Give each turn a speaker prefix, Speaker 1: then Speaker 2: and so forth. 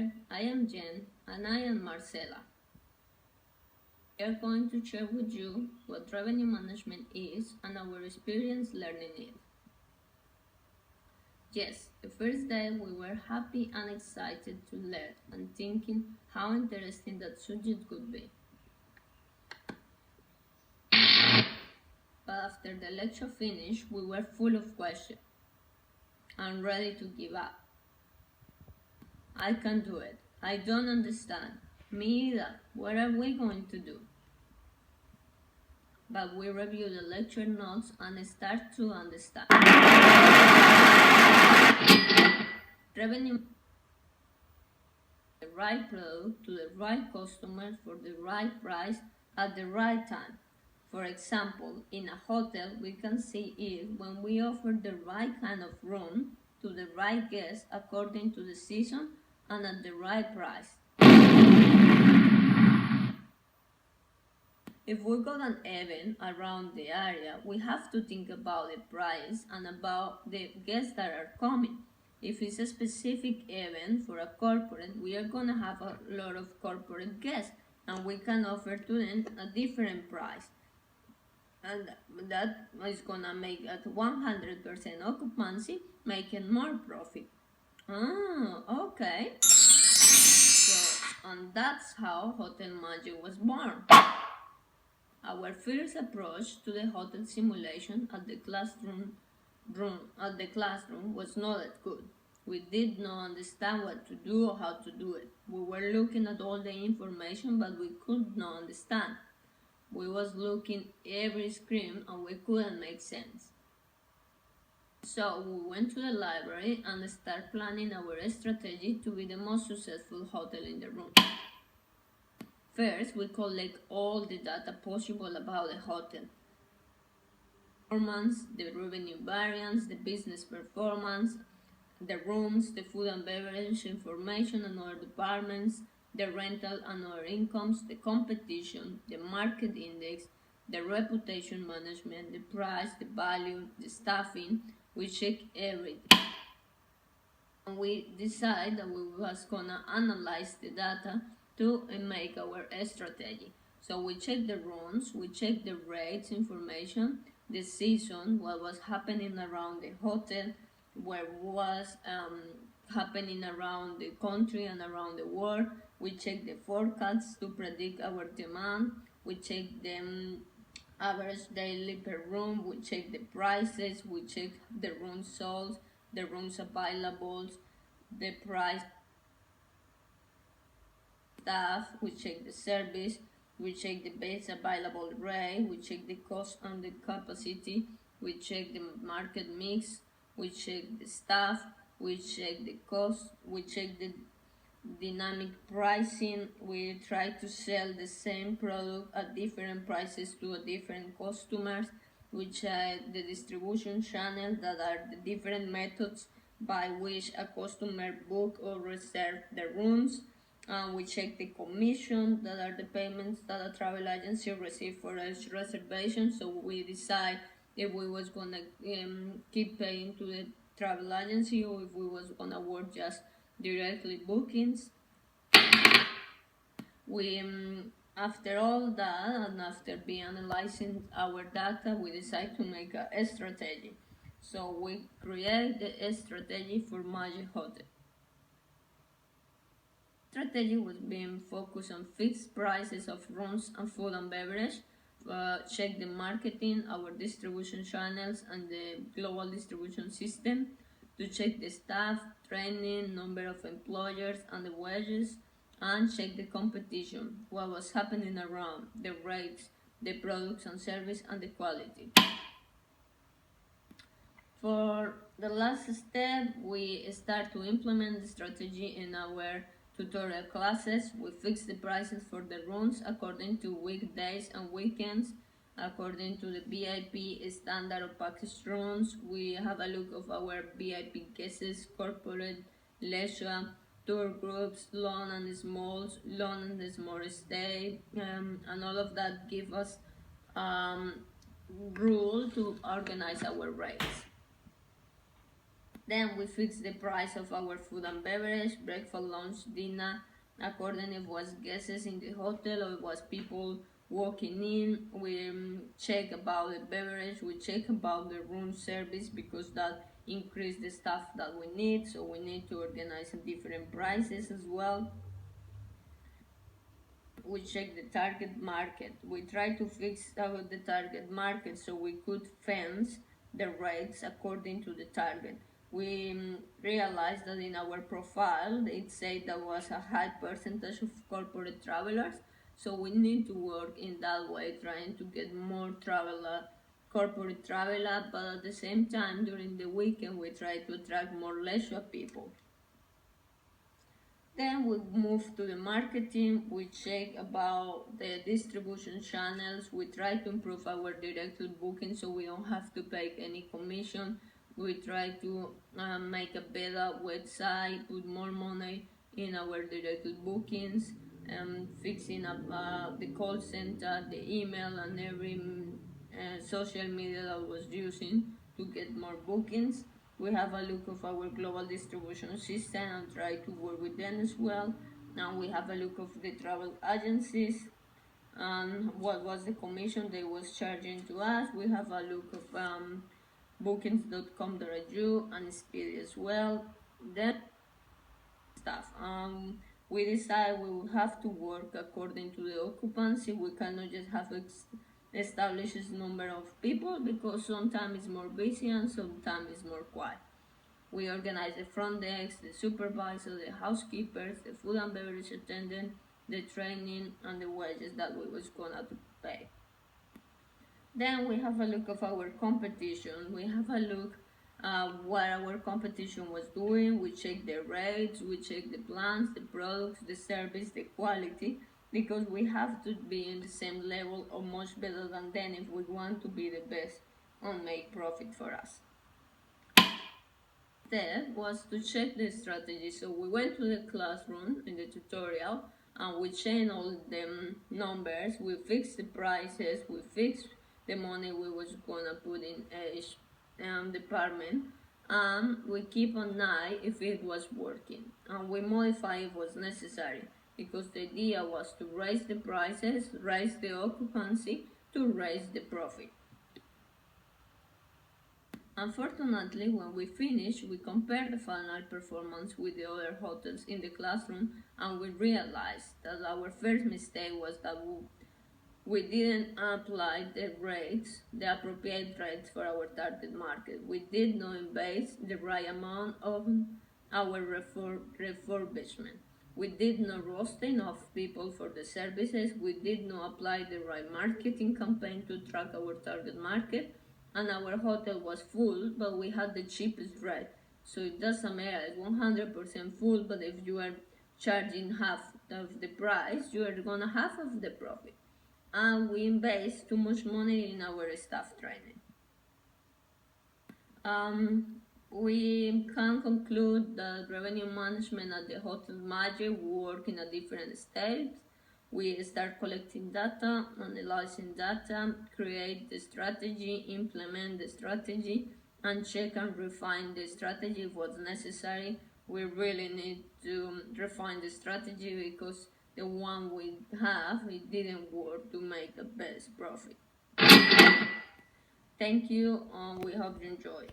Speaker 1: there, I am Jen and I am Marcela. We are going to share with you what revenue management is and our experience learning it. Yes, the first day we were happy and excited to learn and thinking how interesting that subject could be. But after the lecture finished, we were full of questions and ready to give up. I can't do it. I don't understand. Me either. What are we going to do? But we review the lecture notes and start to understand. Revenue, the right product to the right customer for the right price at the right time. For example, in a hotel, we can see it when we offer the right kind of room to the right guest according to the season and at the right price. If we got an event around the area, we have to think about the price and about the guests that are coming. If it's a specific event for a corporate, we are going to have a lot of corporate guests and we can offer to them a different price. And that is going to make at 100% occupancy, making more profit. Okay. And that's how Hotel Magic was born. Our first approach to the hotel simulation at the classroom was not that good. We did not understand what to do or how to do it. We were looking at all the information, but we could not understand. We was looking every screen and we couldn't make sense. So we went to the library and started planning our strategy to be the most successful hotel in the room. First, we collect all the data possible about the hotel. Performance, the revenue variance, the business performance, the rooms, the food and beverage information and other departments, the rental and other incomes, the competition, the market index, the reputation management, the price, the value, the staffing. We check everything. And we decide that we was gonna analyze the data to make our strategy. So we check the rooms, we check the rates information, the season, what was happening around the hotel, what was happening around the country and around the world. We check the forecasts to predict our demand. We check the average daily per room. We check the prices. We check the rooms sold, the rooms available, the price, staff. We check the service. We check the best available rate. We check the cost and the capacity. We check the market mix. We check the staff. We check the cost. We check the dynamic pricing. We try to sell the same product at different prices to different customers. We check the distribution channels, that are the different methods by which a customer book or reserve the rooms. We check the commission, that are the payments that a travel agency receives for each reservation. So we decide if we was gonna keep paying to the travel agency or if we was gonna work just directly bookings. We after all that and after analyzing our data, we decide to make a strategy. So we create the strategy for Magic Hotel. Strategy was being focused on fixed prices of rooms and food and beverage, check the marketing, our distribution channels and the global distribution system, to check the staff, training, number of employers and the wages, and check the competition, what was happening around, the rates, the products and service and the quality. For the last step, we start to implement the strategy in our tutorial classes. We fix the prices for the rooms according to weekdays and weekends, according to the VIP standard or package rooms. We have a look of our VIP guests, corporate, leisure, tour groups, long and small stay, and all of that give us rule to organize our rates. Then we fix the price of our food and beverage, breakfast, lunch, dinner, according if it was guests in the hotel or it was people walking in. We check about the beverage, we check about the room service because that increase the stuff that we need, so we need to organize different prices as well. We check the target market. We try to fix the target market so we could fence the rates according to the target. We realized that in our profile it said there was a high percentage of corporate travelers, so we need to work in that way, trying to get more corporate traveler, but at the same time during the weekend we try to attract more leisure people. Then we move to the marketing, we check about the distribution channels, we try to improve our direct booking so we don't have to pay any commission. We try to make a better website, put more money in our direct bookings, fixing up the call center, the email and every social media that I was using to get more bookings. We have a look of our global distribution system and try to work with them as well. Now we have a look of the travel agencies and what was the commission they was charging to us. We have a look of bookings.com.au and Speedy as well. Then stuff. We decide we will have to work according to the occupancy. We cannot just have established number of people because sometimes it's more busy and sometimes it's more quiet. We organize the front desk, the supervisor, the housekeepers, the food and beverage attendant, the training, and the wages that we was gonna pay. Then we have a look of our competition. We have a look what our competition was doing. We check the rates, we check the plans, the products, the service, the quality, because we have to be in the same level or much better than them if we want to be the best and make profit for us. Step was to check the strategy. So we went to the classroom in the tutorial and we changed all the numbers, we fixed the prices, we fixed the money we was gonna put in each department, and we keep an eye if it was working, and we modify if it was necessary, because the idea was to raise the prices, raise the occupancy, to raise the profit. Unfortunately, when we finished, we compared the final performance with the other hotels in the classroom, and we realized that our first mistake was that we didn't apply the appropriate rates for our target market. We did not invest the right amount of our refurbishment. We did not roster enough people for the services. We did not apply the right marketing campaign to track our target market. And our hotel was full, but we had the cheapest rate. So it doesn't matter, it's 100% full, but if you are charging half of the price, you are gonna half of the profit. And we invest too much money in our staff training. We can conclude that revenue management at the hotel magic work in a different state. We start collecting data, analyzing data, create the strategy, implement the strategy, and check and refine the strategy if what's necessary. We really need to refine the strategy because the one we have, it didn't work to make the best profit. Thank you, and we hope you enjoy.